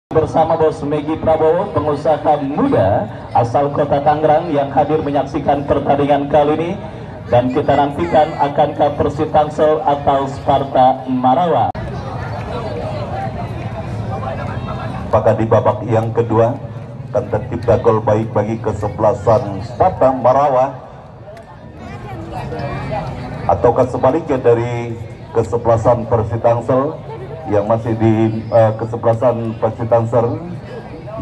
Bersama Bos Megi Prabowo, pengusaha muda asal kota Tangerang yang hadir menyaksikan pertandingan kali ini, dan kita nantikan akankah Persib Tangsel atau Sparta Marawa. Maka di babak yang kedua akan tercipta gol baik bagi kesebelasan Sparta Marawa, ataukah sebaliknya dari kesebelasan Persib Tangsel yang masih di kesebelasan Persib Tangsel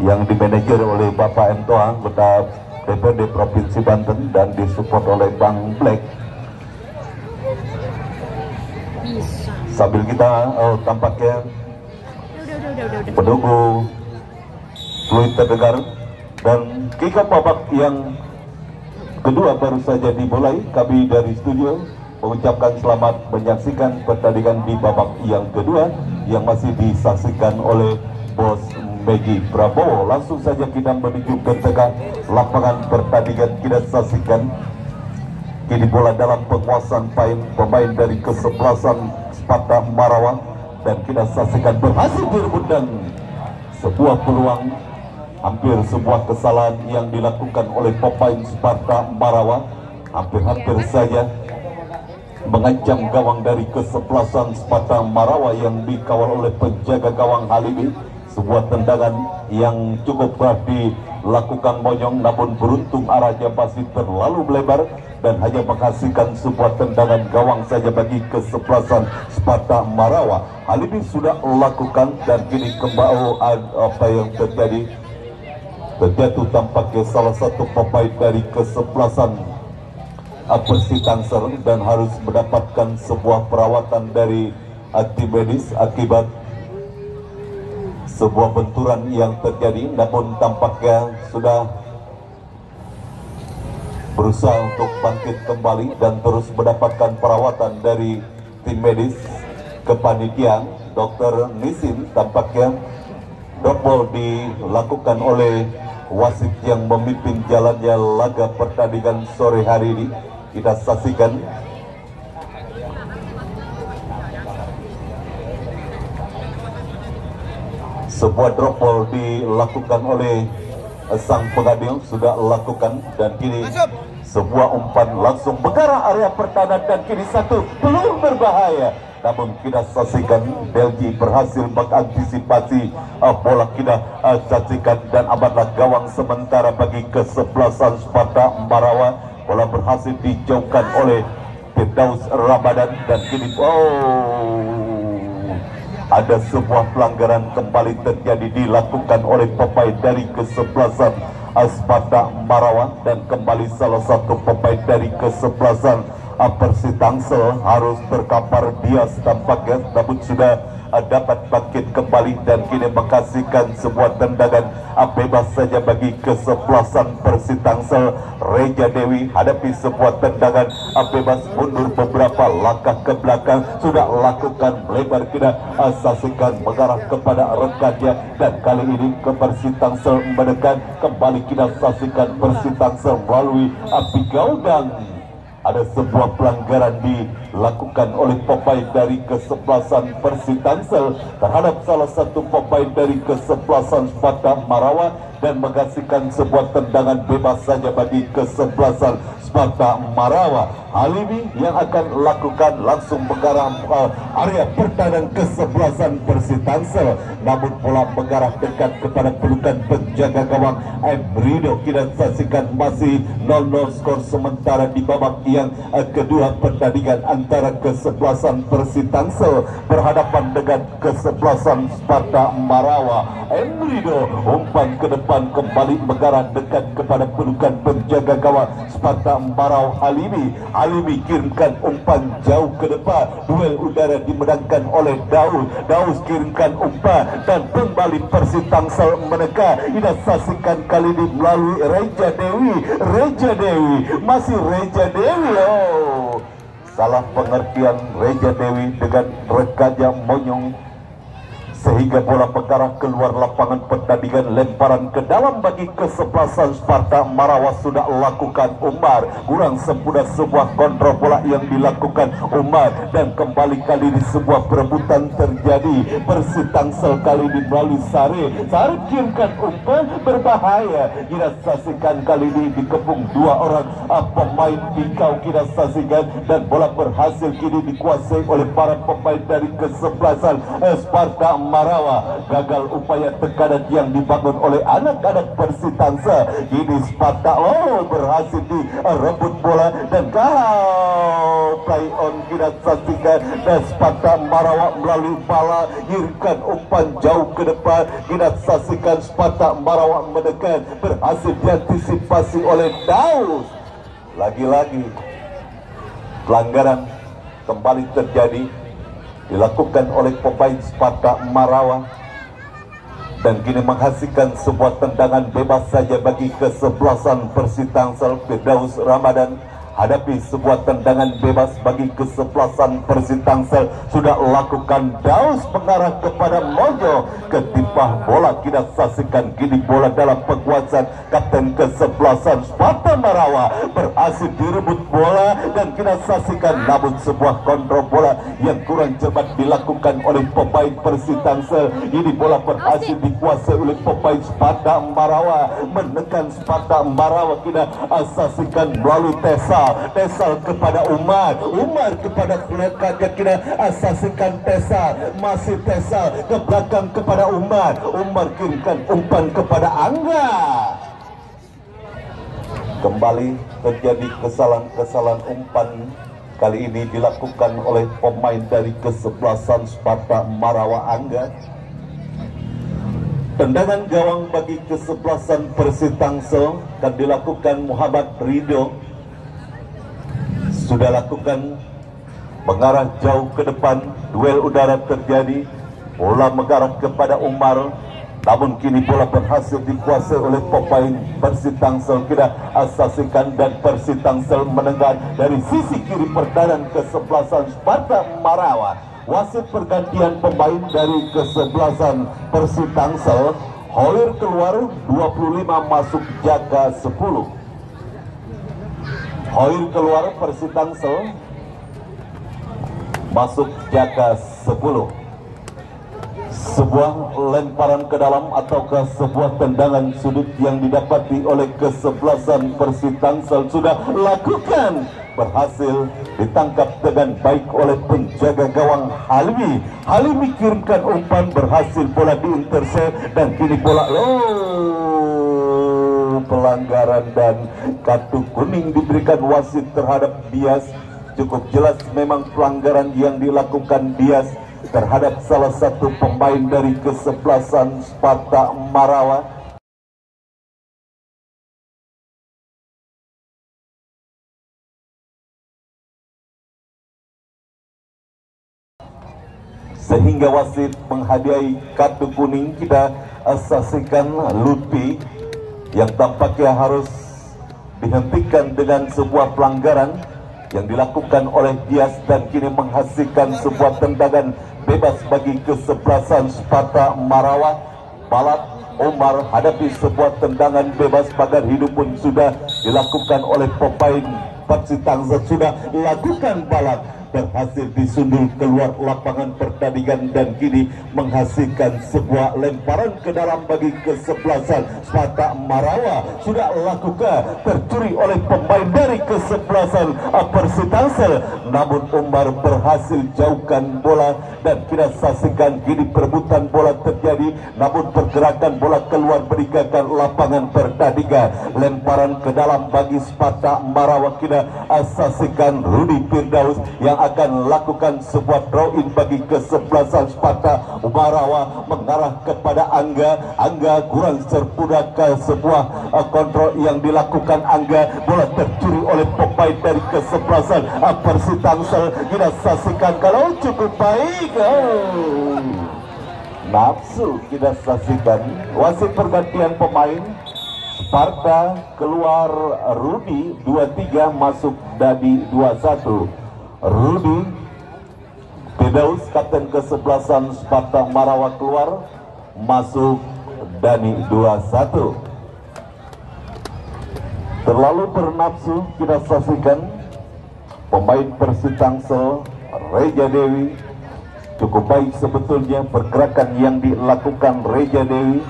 yang dimanajer oleh Bapak M. Toha, Ketua DPRD Provinsi Banten dan disupport oleh Bang Black. Sambil kita tampaknya menunggu fluid terdengar dan kick off babak yang kedua baru saja dimulai, kami dari studio mengucapkan selamat menyaksikan pertandingan di babak yang kedua yang masih disaksikan oleh Bos Megi Prabowo. Langsung saja kita menuju ke tengah lapangan pertandingan, kita saksikan kini bola dalam penguasaan pemain dari kesebelasan Sparta Marawa, dan kita saksikan berhasil direbut dan sebuah peluang, hampir sebuah kesalahan yang dilakukan oleh pemain Sparta Marawa, hampir-hampir saja mengancam gawang dari kesebelasan Sparta Marawa yang dikawal oleh penjaga gawang Halimi. Sebuah tendangan yang cukup berat dilakukan Monyong, namun beruntung arahnya masih terlalu melebar dan hanya menghasilkan sebuah tendangan gawang saja bagi kesebelasan Sparta Marawa. Halimi sudah lakukan dan kini kembali apa yang terjadi, terjatuh tampaknya salah satu pemain dari kesebelasan Persib Tangsel dan harus mendapatkan sebuah perawatan dari tim medis akibat sebuah benturan yang terjadi, namun tampaknya sudah berusaha untuk bangkit kembali dan terus mendapatkan perawatan dari tim medis kepanitiaan Dr. Nisin. Tampaknya double dilakukan oleh wasit yang memimpin jalannya laga pertandingan sore hari ini. Kita saksikan sebuah drop ball dilakukan oleh sang pengadil, sudah lakukan, dan kini sebuah umpan langsung mengarah area pertahanan dan kini satu peluang berbahaya, namun kita saksikan Delji berhasil mengantisipasi bola. Kita saksikan dan amanlah gawang sementara bagi kesebelasan Sparta Marawa. Bola berhasil dijauhkan oleh Firdaus Ramadan dan kini ada sebuah pelanggaran kembali terjadi dilakukan oleh pemain dari kesebelasan Sparta Marawa, dan kembali salah satu pemain dari kesebelasan Persib Tangsel harus terkapar bias tampaknya, namun sudah dapat bangkit kembali dan kini menghasilkan sebuah tendangan bebas saja bagi kesebelasan Persib Tangsel. Reja Dewi hadapi sebuah tendangan bebas, mundur beberapa langkah ke belakang, sudah lakukan melebar, kita saksikan mengarah kepada rekannya, dan kali ini ke Persib Tangsel mendekat kembali. Kita saksikan Persib Tangsel melalui Abigail, dan ada sebuah pelanggaran dilakukan oleh pemain dari kesebelasan Persib Tangsel terhadap salah satu pemain dari kesebelasan Sparta Marawa dan menghasilkan sebuah tendangan bebas saja bagi kesebelasan Sparta Marawa. Halimi yang akan lakukan langsung mengarah area pertahanan kesebelasan Persib Tangsel, namun bola mengarah dekat kepada pelukan penjaga gawang Emrido. Kita saksikan masih 0-0 skor sementara di babak yang kedua pertandingan antara kesebelasan Persib Tangsel berhadapan dengan kesebelasan Sparta Marawa. Emrido umpan ke depan kembali mengarah dekat kepada pelukan penjaga gawang Sparta Marawa Halimi kirimkan umpan jauh ke depan, duel udara dimenangkan oleh Daus kirimkan umpan dan kembali Persib Tangsel menekan. Kita saksikan kali ini melalui Reja Dewi, masih Reja Dewi. Salah pengertian Reja Dewi dengan rekannya Monyong sehingga bola mengarah keluar lapangan pertandingan. Lemparan ke dalam bagi kesebelasan Sparta Marawa sudah lakukan Umar. Kurang sempurna sebuah kontrol bola yang dilakukan Umar, dan kembali kali ini sebuah perebutan terjadi. Persib Tangsel kali ini melalui Sari kirimkan umpan berbahaya. Kita saksikan kali ini dikepung dua orang pemain dikau, kita saksikan, dan bola berhasil kini dikuasai oleh para pemain dari kesebelasan Sparta Marawa. Gagal upaya tekanan yang dibangun oleh anak-anak Persib Tangsel. Ini Sparta berhasil direbut bola, dan kalau play on kita saksikan, dan Sparta Marawa melalui bala kirimkan umpan jauh ke depan. Kita saksikan Sparta Marawa mendekat, berhasil diantisipasi oleh Daus. Lagi-lagi pelanggaran kembali terjadi dilakukan oleh pemain Sparta Marawa, dan kini menghasilkan sebuah tendangan bebas saja bagi kesebelasan Persib Tangsel. Firdaus Ramadan hadapi sebuah tendangan bebas bagi kesebelasan Persib Tangsel. Sudah lakukan Daus mengarah kepada Mojo, ketimpa bola kita saksikan kini bola dalam penguasaan kapten kesebelasan Sparta Marawa, berhasil direbut bola dan kita saksikan, namun sebuah kontrol bola yang kurang cepat dilakukan oleh pemain Persib Tangsel. Ini bola berhasil dikuasai oleh pemain Sparta Marawa, menekan Sparta Marawa. Kita saksikan melalui Tesal kepada Umar kepada kaget, kita saksikan Tesal, masih Tesal ke belakang kepada Umar kirimkan umpan kepada Angga. Kembali terjadi kesalahan umpan, kali ini dilakukan oleh pemain dari kesebelasan Sparta Marawa, Angga. Tendangan gawang bagi kesebelasan Persib Tangsel akan dilakukan Muhammad Ridho. Sudah lakukan mengarah jauh ke depan, duel udara terjadi, bola mengarah kepada Umar, namun kini bola berhasil dikuasai oleh pemain Persib Tangsel. Kita saksikan, dan Persib Tangsel menengah dari sisi kiri pertahanan kesebelasan Sparta Marawa. Wasit pergantian pemain dari kesebelasan Persib Tangsel, Holir keluar 25 masuk jaga 10. Hoir keluar, Persib Tangsel masuk jaga 10. Sebuah lemparan ke dalam ataukah sebuah tendangan sudut yang didapati oleh kesebelasan Persib Tangsel sudah lakukan, berhasil ditangkap dengan baik oleh penjaga gawang Halimi kirimkan umpan, berhasil bola diintercept, dan kini bola pelanggaran dan kartu kuning diberikan wasit terhadap Dias. Cukup jelas memang pelanggaran yang dilakukan Dias terhadap salah satu pemain dari kesebelasan Sparta Marawa. Sehingga wasit menghadiahi kartu kuning. Kita saksikan Lutfi yang tampaknya harus dihentikan dengan sebuah pelanggaran yang dilakukan oleh Dias, dan kini menghasilkan sebuah tendangan bebas bagi kesebelasan Sparta Marawa. Balap Umar hadapi sebuah tendangan bebas pagar hidup pun sudah dilakukan oleh pemain Persib Tangsel. Sudah lakukan balap, berhasil disundul keluar lapangan pertandingan, dan kini menghasilkan sebuah lemparan ke dalam bagi kesebelasan Sparta Marawa. Sudah lakukan, tercuri oleh pemain dari kesebelasan Persib Tangsel, namun Umar berhasil jauhkan bola, dan kita saksikan kini perebutan bola terjadi, namun pergerakan bola keluar meninggalkan lapangan pertandingan. Lemparan ke dalam bagi Sparta Marawa. Kita saksikan Rudi Firdaus yang akan lakukan sebuah draw in bagi kesebelasan Sparta Marawa, mengarah kepada Angga kurang sempurna ke sebuah kontrol yang dilakukan Angga. Bola tercuri oleh pemain dari kesebelasan Persib Tangsel. Kita saksikan kalau cukup baik, nafsu kita saksikan. Wasit pergantian pemain, Sparta keluar Rudi 23 masuk Dadi 21. Rudi Firdaus kapten kesebelasan Sparta Marawa keluar, masuk Dani 21. Terlalu bernafsu kita saksikan pemain Persib Tangsel Reja Dewi. Cukup baik sebetulnya pergerakan yang dilakukan Reja Dewi,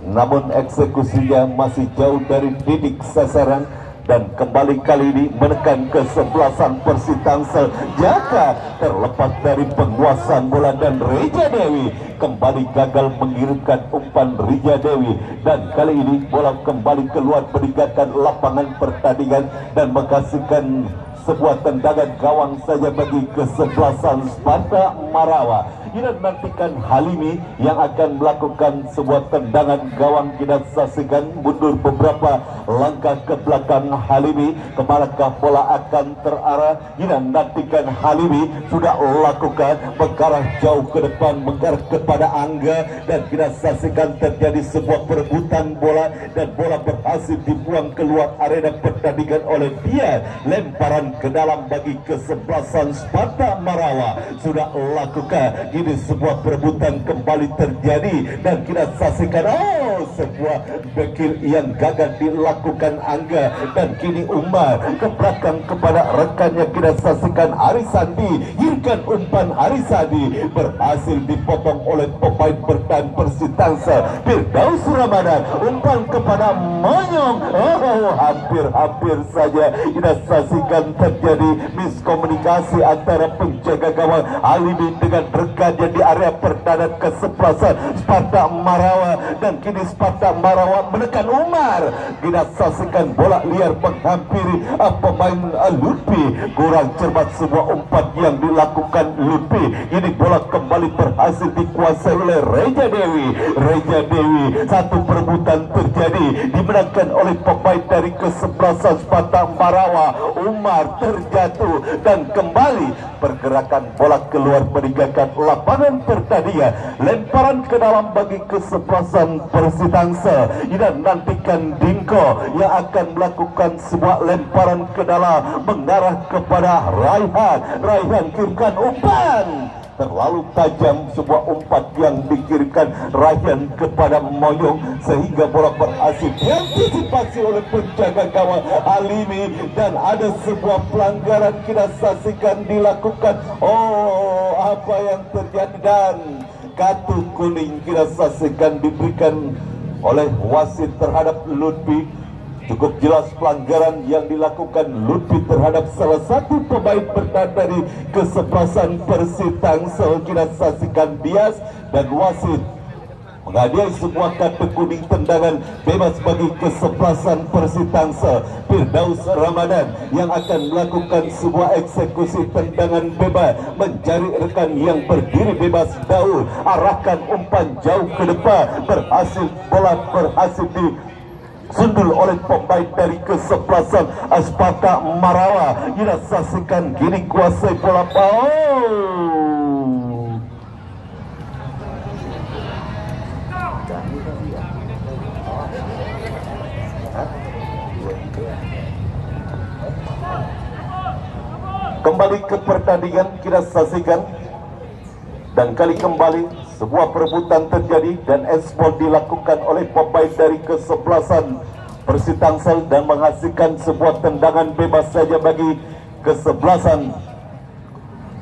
namun eksekusinya masih jauh dari titik sasaran. Dan kembali kali ini menekan kesebelasan Persib Tangsel. Jaka terlepas dari penguasaan bola dan Reja Dewi kembali gagal mengirimkan umpan Reja Dewi. Dan kali ini bola kembali keluar meninggalkan lapangan pertandingan dan menghasilkan sebuah tendangan gawang saja bagi kesebelasan Sparta Marawa. Kita nantikan Halimi yang akan melakukan sebuah tendangan gawang. Kita saksikan mundur beberapa langkah ke belakang Halimi, kemanakah bola akan terarah. Kita nantikan Halimi sudah lakukan mengarah jauh ke depan, mengarah kepada Angga, dan kita saksikan terjadi sebuah perebutan bola dan bola berhasil dibuang keluar arena pertandingan oleh dia. Lemparan ke dalam bagi kesebelasan Sparta Marawa sudah lakukan. Ini sebuah perebutan kembali terjadi dan kita saksikan sebuah bekil yang gagal dilakukan Angga, dan kini Umar ke belakang kepada rekannya. Kita saksikan Arisandi, hirkan umpan Arisandi berhasil dipotong oleh pemain bertahan Persib Tangsel Firdaus Ramadan. Umpan kepada Monyong, hampir saja kita saksikan terjadi miskomunikasi antara penjaga gawang Halimi dengan rekannya di area pertahanan kesebelasan Sparta Marawa, dan kini Sparta Marawa menekan Umar. Kita saksikan bola liar menghampiri pemain Lutfi. Kurang cermat sebuah umpan yang dilakukan Lutfi. Ini bola kembali berhasil dikuasai oleh Reja Dewi. Reja Dewi, satu perebutan terjadi dimenangkan oleh pemain dari kesebelasan Sparta Marawa. Umar terjatuh dan kembali pergerakan bola keluar meninggalkan lapangan pertandingan. Lemparan ke dalam bagi kesebelasan Persib Tangsel. Dan nantikan Dinko yang akan melakukan sebuah lemparan ke dalam mengarah kepada Raihan. Raihan kirimkan umpan. Terlalu tajam sebuah umpan yang dikirimkan Raihan kepada Monyong sehingga bola berhasil diantisipasi oleh penjaga gawang Halimi, dan ada sebuah pelanggaran kita saksikan dilakukan. Apa yang terjadi, dan kartu kuning kita saksikan diberikan oleh wasit terhadap Lutfi. Cukup jelas pelanggaran yang dilakukan Lutfi terhadap salah satu pemain bertahan dari kesebelasan Persib Tangsel. Kita saksikan bias dan wasit menghadiahi sebuah kartu kuning tendangan bebas bagi kesebelasan Persib Tangsel Firdaus Ramadan yang akan melakukan sebuah eksekusi tendangan bebas mencari rekan yang berdiri bebas dahulu, arahkan umpan jauh ke depan, bola berhasil sundul oleh pemain dari kesebelasan Sparta Marawa. Kita saksikan kini kuasai bola. Kembali ke pertandingan kita saksikan, dan kali kembali sebuah perebutan terjadi dan ekspor dilakukan oleh pemain dari kesebelasan Persib Tangsel dan menghasilkan sebuah tendangan bebas saja bagi kesebelasan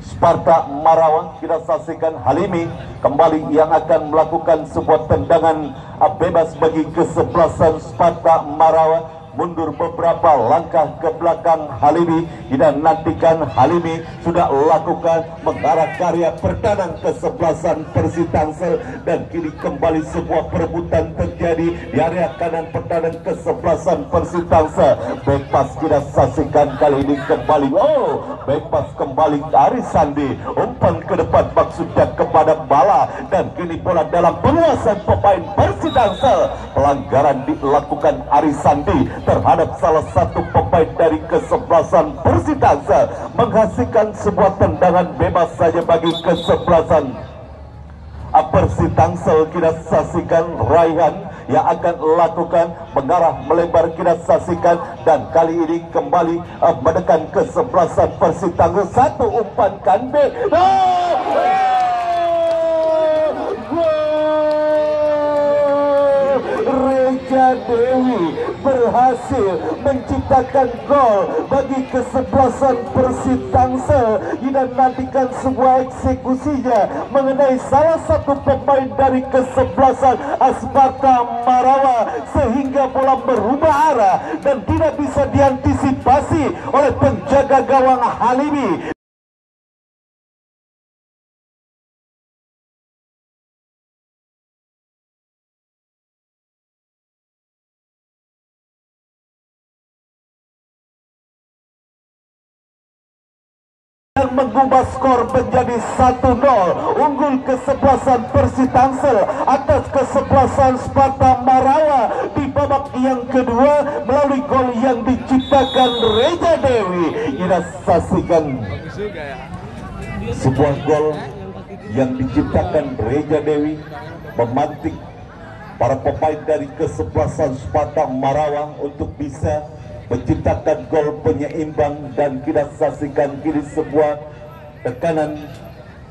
Sparta Marawa. Kita saksikan Halimi kembali yang akan melakukan sebuah tendangan bebas bagi kesebelasan Sparta Marawa. Mundur beberapa langkah ke belakang Halimi. Dan nantikan Halimi sudah lakukan mengarah karya pertahanan kesebelasan Persib Tangsel, dan kini kembali sebuah perebutan terjadi di area kanan pertahanan kesebelasan Persib Tangsel. Bebas kita saksikan kali ini kembali. Bebas kembali Arisandi. Umpan ke depan maksudnya kepada Bala, dan kini bola dalam penguasaan pemain Persib Tangsel. Pelanggaran dilakukan Arisandi terhadap salah satu pemain dari kesebelasan Persib Tangsel, menghasilkan sebuah tendangan bebas saja bagi kesebelasan Persib Tangsel. Kita saksikan Raihan yang akan lakukan mengarah melebar, kita saksikan, dan kali ini kembali menekan kesebelasan Persitangsa. Satu umpan kandek, Reja Dewi berhasil menciptakan gol bagi kesebelasan Persitangsa. Kita nantikan sebuah eksekusinya mengenai salah satu pemain dari kesebelasan Sparta Marawa, sehingga bola berubah arah dan tidak bisa diantisipasi oleh penjaga gawang Halimi. Yang mengubah skor menjadi 1-0, unggul kesebelasan Persitangsa atas kesebelasan Sparta Marawa di babak yang kedua melalui gol yang diciptakan Reja Dewi. Kita saksikan sebuah gol yang diciptakan Reja Dewi memantik para pemain dari kesebelasan Sparta Marawa untuk bisa menciptakan gol penyeimbang, dan kita saksikan kini sebuah tekanan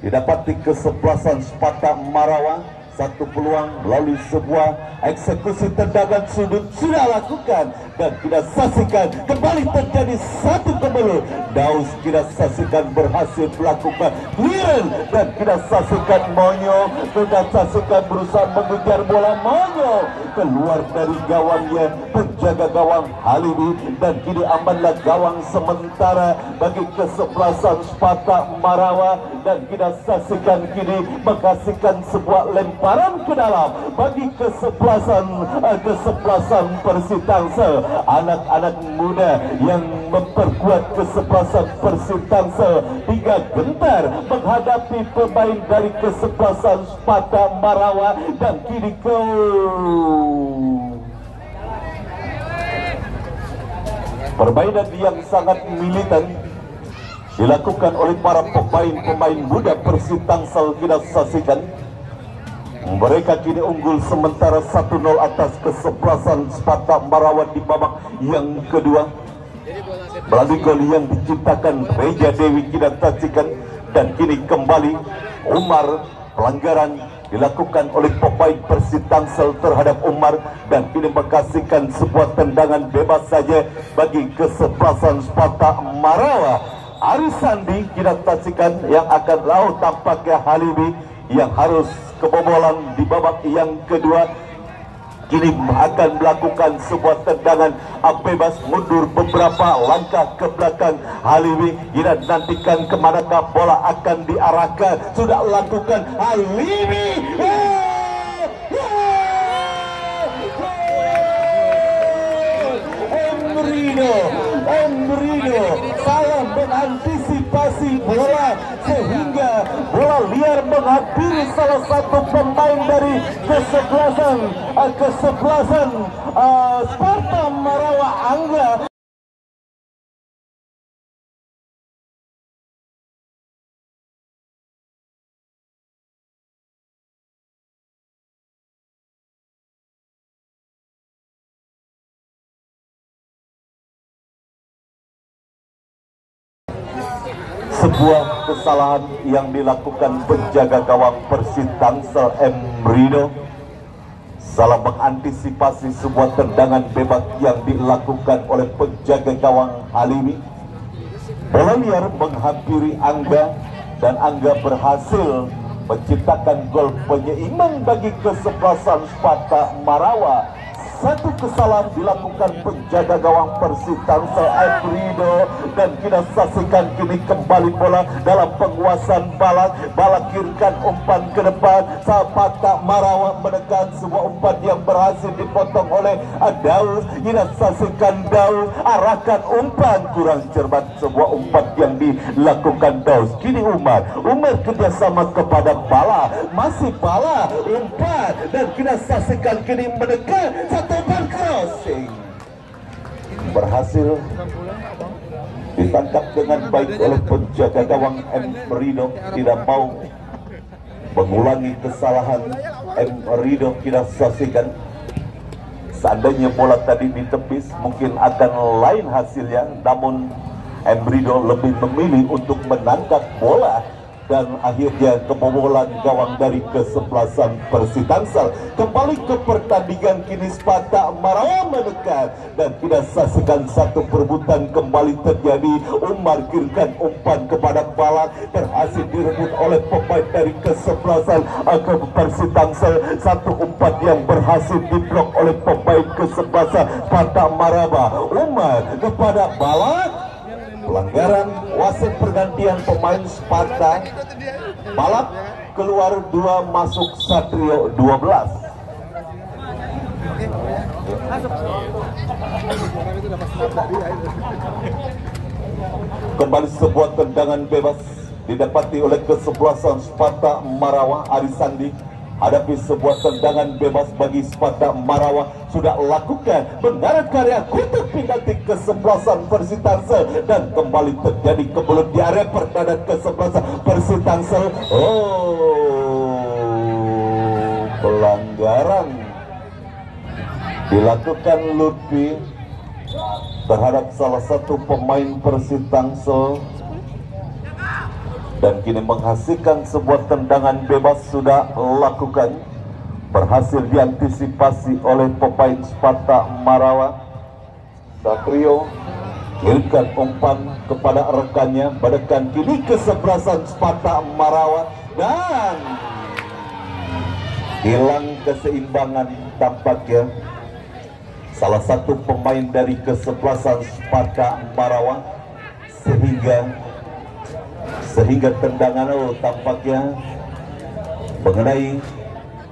didapati kesebelasan Sparta Marawa. Satu peluang melalui sebuah eksekusi tendangan sudut sudah lakukan, dan kita saksikan kembali terjadi satu kemelut. Daus kita saksikan berhasil melakukan clearance, dan kita saksikan Monyo, kita saksikan berusaha mengejar bola. Monyo keluar dari gawangnya penjaga gawang Halimi, dan kini amanlah gawang sementara bagi kesebelasan Sparta Marawa, dan kita saksikan kini menghasilkan sebuah lemparan ke dalam bagi kesebelasan Persitangsa. Anak-anak muda yang memperkuat kesebelasan Persitangsa hingga gentar menghadapi pemain dari kesebelasan Sparta Marawa, dan kini permainan yang sangat militan dilakukan oleh para pemain muda Persitangsa. Kita saksikan mereka kini unggul sementara 1-0 atas kesebelasan Sparta Marawa di babak yang kedua melalui gol yang diciptakan Reja Dewi. Kita saksikan, dan kini kembali Umar, pelanggaran dilakukan oleh pemain Persitangsa terhadap Umar, dan kini menghasilkan sebuah tendangan bebas saja bagi kesebelasan Sparta Marawa. Arisandi kita saksikan yang akan laut tampaknya Halimi yang harus kebobolan di babak yang kedua, kini akan melakukan sebuah tendangan bebas mundur beberapa langkah ke belakang. Halimi kita nantikan kemanakah bola akan diarahkan. Sudah lakukan Halimi, Emrido salah mengantisipasi bola sehingga bola liar menghampiri salah satu pemain dari kesebelasan Sparta Marawa, Angga. Sebuah kesalahan yang dilakukan penjaga gawang Persitangsa Emrido, salah mengantisipasi sebuah tendangan bebas yang dilakukan oleh penjaga gawang Halimi. Bola liar menghampiri Angga, dan Angga berhasil menciptakan gol penyeimbang bagi kesebelasan Sparta Marawa. Satu kesalahan dilakukan penjaga gawang Persitangsa Emrido, dan kita saksikan kini kembali bola dalam penguasaan Balak kirimkan umpan ke depan. Sparta Marawa menekan sebuah umpan yang berhasil dipotong oleh Daus. Kita saksikan Daus arahkan umpan, kurang cermat sebuah umpan yang dilakukan Daus. Kini Umar kerjasama kepada Bala, masih Bala umpan, dan kita saksikan kini menekan umpan crossing, berhasil ditangkap dengan baik oleh penjaga gawang Emrido. Tidak mau mengulangi kesalahan Emrido. Kita saksikan Seandainya bola tadi ditepis mungkin akan lain hasilnya, namun Emrido lebih memilih untuk menangkap bola dan akhirnya kebobolan gawang dari kesebelasan Persitangsel. Kembali ke pertandingan, kini Sparta Marawa menekan dan kita saksikan satu perebutan kembali terjadi. Umar kirimkan umpan kepada Balak, berhasil direbut oleh pemain dari kesebelasan Persitangsel. Satu umpan yang berhasil diblok oleh pemain kesebelasan Sparta Marawa. Umar kepada Balak, pelanggaran wasit pergantian pemain Sparta. Balap keluar 2, masuk Satrio 12. Kembali sebuah tendangan bebas didapati oleh kesebelasan Sparta Marawa. Arisandi hadapi sebuah tendangan bebas bagi Sparta Marawa, sudah lakukan mendarat karya kutub penalti kesebelasan Persitangsel dan kembali terjadi kebelut di area pertahanan kesebelasan Persitangsel. Pelanggaran dilakukan Lutfi terhadap salah satu pemain Persitangsel dan kini menghasilkan sebuah tendangan bebas sudah lakukan, berhasil diantisipasi oleh pemain Sparta Marawa. Satrio kirimkan umpan kepada rekannya, badekan kini kesebelasan Sparta Marawa dan hilang keseimbangan tampaknya salah satu pemain dari kesebelasan Sparta Marawa sehingga tendangan tampaknya mengenai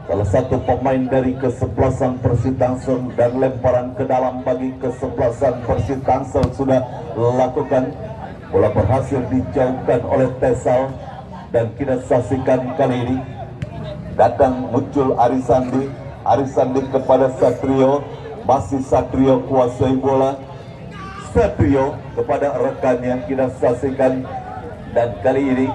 salah satu pemain dari kesebelasan Persitangsel dan lemparan ke dalam bagi kesebelasan Persitangsel sudah lakukan. Bola berhasil dijauhkan oleh Tesal dan kita saksikan kali ini datang muncul Arisandi kepada Satrio, masih Satrio kuasai bola. Satrio kepada rekannya kita saksikan. Dan kali ini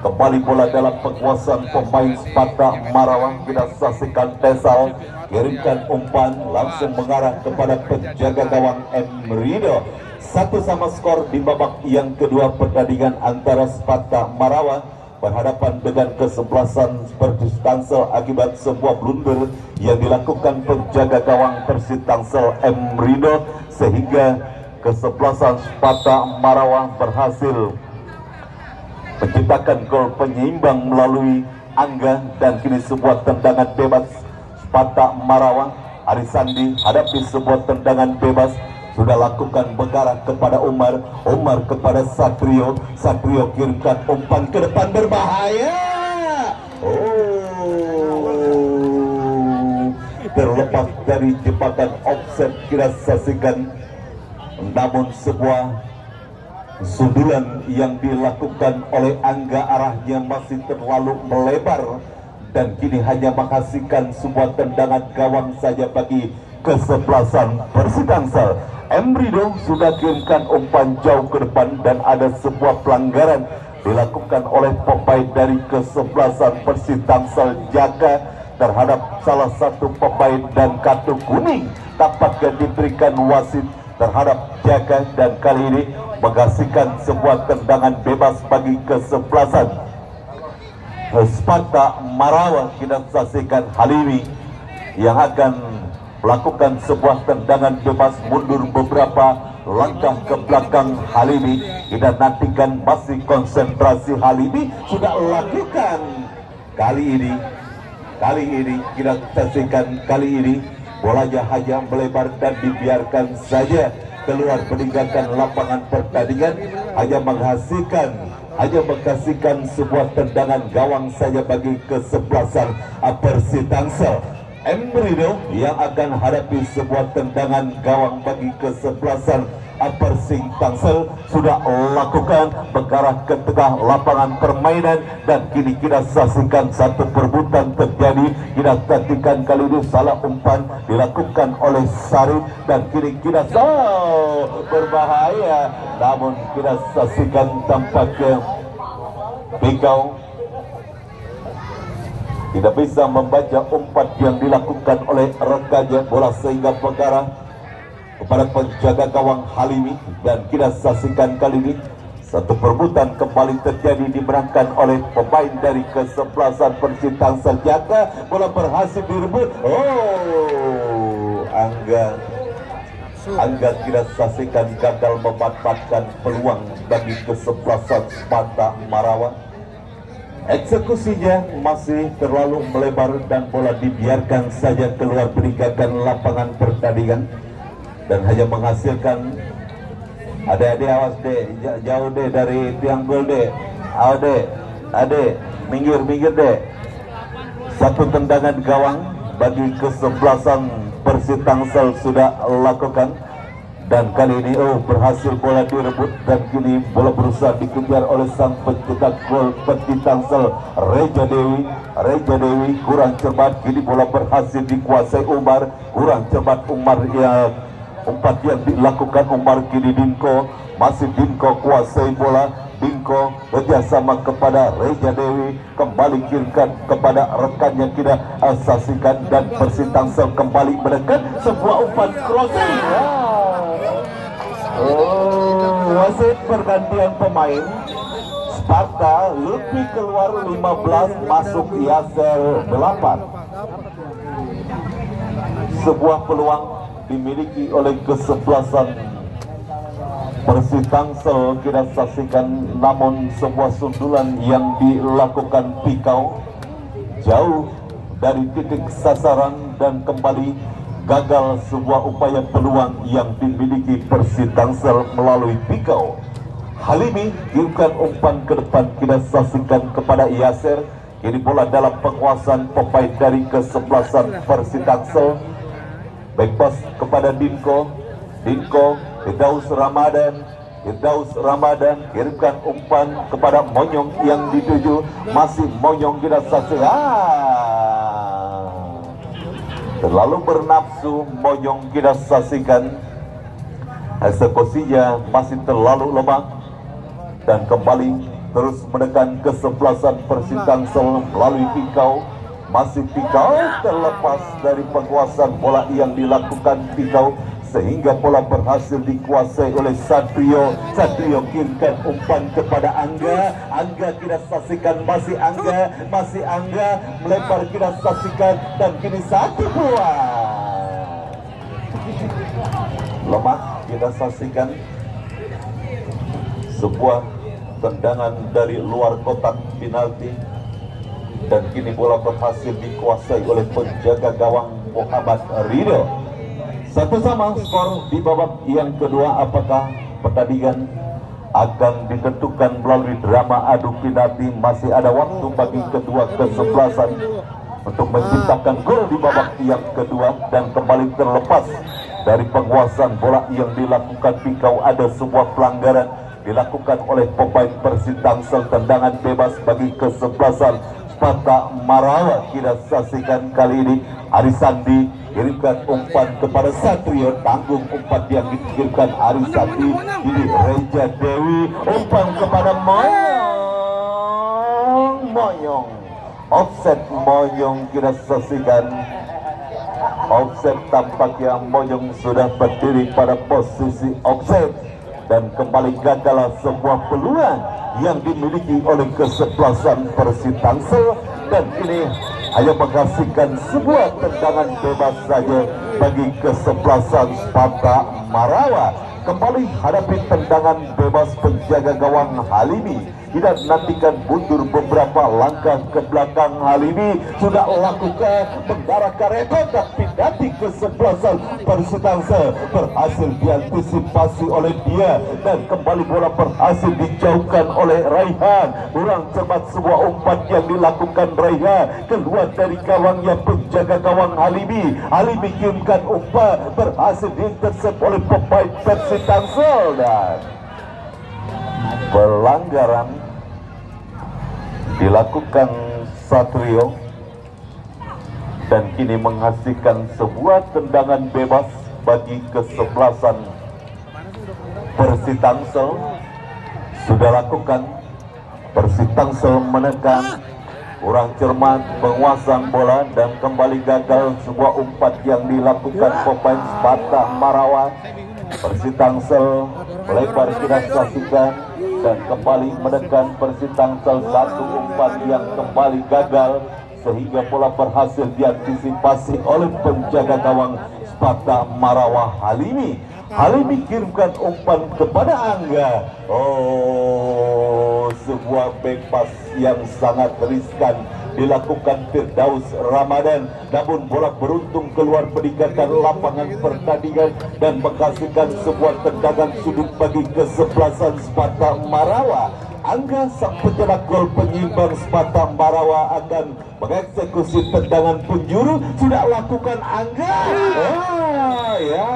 kembali bola dalam penguasaan pemain Sparta Marawa. Kita saksikan Tesal kirimkan umpan langsung mengarah kepada penjaga gawang Emrido. 1-1 skor di babak yang kedua pertandingan antara Sparta Marawa berhadapan dengan kesebelasan Persitangsel akibat sebuah blunder yang dilakukan penjaga gawang Persitangsel Emrido, sehingga kesebelasan Sparta Marawa berhasil menciptakan gol penyeimbang melalui Angga dan kini sebuah tendangan bebas Sparta Marawa. Arisandi hadapi sebuah tendangan bebas sudah lakukan mengarah kepada Umar kepada Satrio kirimkan umpan ke depan berbahaya. Terlepas dari jebakan offset kita saksikan, namun sebuah sundulan yang dilakukan oleh Angga arahnya masih terlalu melebar dan kini hanya menghasilkan sebuah tendangan gawang saja bagi kesebelasan Persitangsel. Emrido sudah kirimkan umpan jauh ke depan dan ada sebuah pelanggaran dilakukan oleh pemain dari kesebelasan Persitangsel, Jaka, terhadap salah satu pemain dan kartu kuning tampaknya diberikan wasit terhadap Jaka dan kali ini menghasilkan sebuah tendangan bebas bagi kesebelasan Sparta Marawa. Kita saksikan Halimi yang akan melakukan sebuah tendangan bebas mundur beberapa langkah ke belakang. Halimi kita nantikan, masih konsentrasi. Halimi sudah lakukan kali ini kita saksikan kali ini bolanya hanya melebar dan dibiarkan saja keluar meninggalkan lapangan pertandingan, hanya menghasilkan sebuah tendangan gawang saja bagi kesebelasan Persitangsel. Emrido yang akan hadapi sebuah tendangan gawang bagi kesebelasan Persitangsel sudah lakukan mengarah ke tengah lapangan permainan dan kini kita saksikan satu perebutan terjadi. Kita saksikan kali ini salah umpan dilakukan oleh Sarif dan kini kita berbahaya, namun kita saksikan tampaknya Bigau tidak bisa membaca umpan yang dilakukan oleh rekannya. Bola sehingga mengarah kepada penjaga gawang Halimi, dan kita saksikan kali ini satu perebutan kembali terjadi dimenangkan oleh pemain dari kesebelasan Persib Tangsel. Jaga bola berhasil direbut. Angga kita saksikan gagal memanfaatkan peluang bagi kesebelasan Sparta Marawa. Eksekusinya masih terlalu melebar dan bola dibiarkan saja keluar meninggalkan lapangan pertandingan dan hanya menghasilkan adik-adik, awas dek, jauh dek dari tiang gol dek, adik, minggir dek. Satu tendangan gawang bagi kesebelasan Persib Tangsel sudah lakukan, dan kali ini berhasil bola direbut, dan kini bola berusaha dikejar oleh sang pencetak gol Persib Tangsel, Reja Dewi kurang cermat. Kini bola berhasil dikuasai Umar, kurang cermat Umar. Ya, umpan yang dilakukan Umar, kini Dinko, masih Dinko kuasai bola. Dinko kerjasama kepada Reja Dewi, kembali kirimkan kepada rekannya, kita saksikan, dan Persib Tangsel kembali mendekat sebuah umpan crossing. Wasit pergantian pemain. Sparta Lutfi keluar 15, masuk Yasser 8. Sebuah peluang dimiliki oleh kesebelasan Persib Tangsel, kita saksikan, namun sebuah sundulan yang dilakukan Pikau jauh dari titik sasaran dan kembali gagal sebuah upaya peluang yang dimiliki Persib Tangsel melalui Pikau. Halimi kirimkan umpan ke depan, kita saksikan kepada Yasser. Kini bola dalam penguasaan pemain dari kesebelasan Persib Tangsel. Back pass kepada Dinko, Firdaus Ramadan kirimkan umpan kepada Monyong yang dituju, masih Monyong, kita saksikan. Terlalu bernafsu Monyong, kita saksikan. Eksekusinya masih terlalu lemah dan kembali terus menekan kesebelasan Persib Tangsel melalui Pikau. Masih Pikau terlepas dari penguasaan bola yang dilakukan Pikau, sehingga bola berhasil dikuasai oleh Satrio. Satrio kirimkan umpan kepada Angga kita saksikan, masih Angga melebar, kita saksikan, dan kini satu peluang lemah, kita saksikan sebuah tendangan dari luar kotak penalti, dan kini bola berhasil dikuasai oleh penjaga gawang Muhammad Ridho. 1-1 skor di babak yang kedua. Apakah pertandingan akan ditentukan melalui drama adu penalti? Masih ada waktu bagi kedua kesebelasan untuk menciptakan gol di babak yang kedua, dan kembali terlepas dari penguasaan bola yang dilakukan Pikau. Ada sebuah pelanggaran dilakukan oleh pemain Persib Tangsel, tendangan bebas bagi kesebelasan Sparta Marawa. Kita saksikan kali ini Arisandi kirimkan umpan kepada Satrio, tanggung umpan yang dikirimkan Arisandi. Ini Reja Dewi, umpan kepada Monyong, offset Monyong, kita saksikan offset. Tampaknya Monyong sudah berdiri pada posisi offset, dan kembali gagal sebuah peluang yang dimiliki oleh kesebelasan Persib Tangsel, dan ini hanya menghasilkan sebuah tendangan bebas saja bagi kesebelasan Sparta Marawa. Kembali hadapi tendangan bebas penjaga gawang Halimi. Kita nantikan mundur beberapa langkah ke belakang. Halimi sudah lakukan mengarah rekod, tapi nanti kesebelasan Persib Tangsel berhasil diantisipasi oleh dia, dan kembali bola berhasil dijauhkan oleh Raihan. Kurang cermat sebuah umpan yang dilakukan Raihan keluar dari gawangnya penjaga gawang Halimi. Halimi kirimkan umpan, berhasil diintersep oleh pemain Persib Tangsel, dan pelanggaran dilakukan Satrio, dan kini menghasilkan sebuah tendangan bebas bagi kesebelasan Persib Tangsel. Sudah lakukan, Persib Tangsel menekan, kurang cermat penguasaan bola dan kembali gagal sebuah umpan yang dilakukan pemain Sparta Marawa. Persitangsel melebar kita saksikan dan kembali menekan Persitangsel, satu umpan yang kembali gagal sehingga bola berhasil diantisipasi oleh penjaga gawang Sparta Marawa Halimi. Halimi kirimkan umpan kepada Angga. Oh, sebuah back pass yang sangat riskan dilakukan Firdaus Ramadan, namun bola beruntung keluar meninggalkan lapangan pertandingan dan menghasilkan sebuah tendangan sudut bagi kesebelasan Sparta Marawa. Angga sang pencetak gol penyimbang Sparta Marawa akan mengeksekusi tendangan penjuru. Sudah lakukan Angga. Oh ya,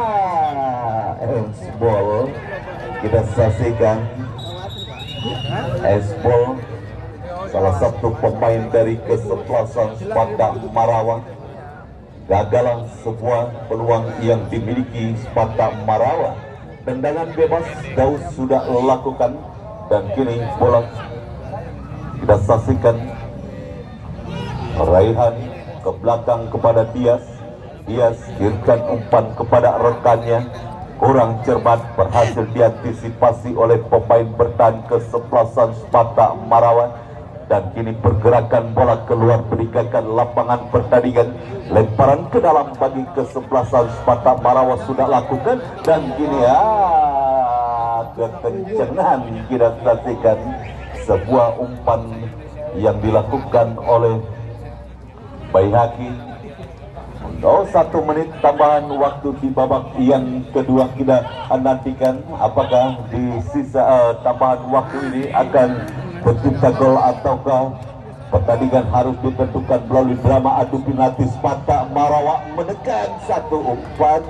Esbol kita saksikan. Esbol salah satu pemain dari kesebelasan Sparta Marawa. Gagalan sebuah peluang yang dimiliki Sparta Marawa. Tendangan bebas Daus sudah lakukan dan kini bola kita saksikan. Raihan ke belakang kepada Dias. Dias kirimkan umpan kepada rekannya, kurang cermat, berhasil diantisipasi oleh pemain bertahan kesebelasan Sparta Marawa. Dan kini pergerakan bola keluar meninggalkan lapangan pertandingan. Lemparan ke dalam bagi kesebelasan Sparta Marawa sudah lakukan. Dan kini kekencengan kita saksikan sebuah umpan yang dilakukan oleh Baihaki. Oh, 1 menit tambahan waktu di babak yang kedua kita nantikan apakah di sisa tambahan waktu ini akan tercipta gol ataukah pertandingan harus ditentukan melalui drama adu penalti. Sparta Marawa menekan satu umpan,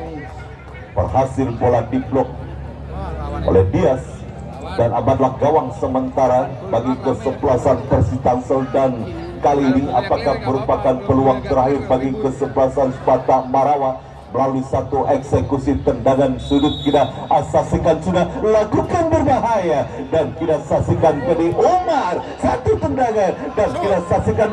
berhasil bola diblok oleh Dias dan amanlah gawang sementara bagi kesebelasan Persitangsel. Dan kali ini apakah merupakan peluang terakhir bagi kesebelasan Sparta Marawa melalui satu eksekusi tendangan sudut. Kita saksikan sudah lakukan berbahaya dan kita saksikan kini Umar satu tendangan dan kita saksikan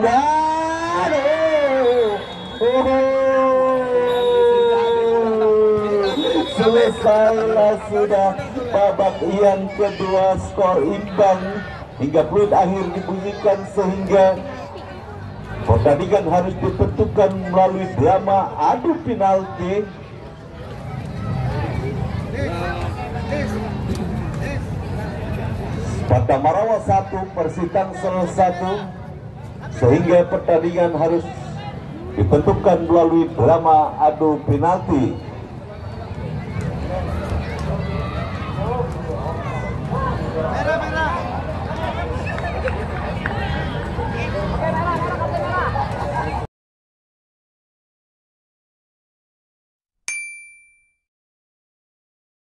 selesailah sudah babak yang kedua, skor imbang hingga peluit akhir dibunyikan sehingga pertandingan harus ditentukan melalui drama adu penalti. Sparta Marawa 1, Persitangsel 1, sehingga pertandingan harus ditentukan melalui drama adu penalti.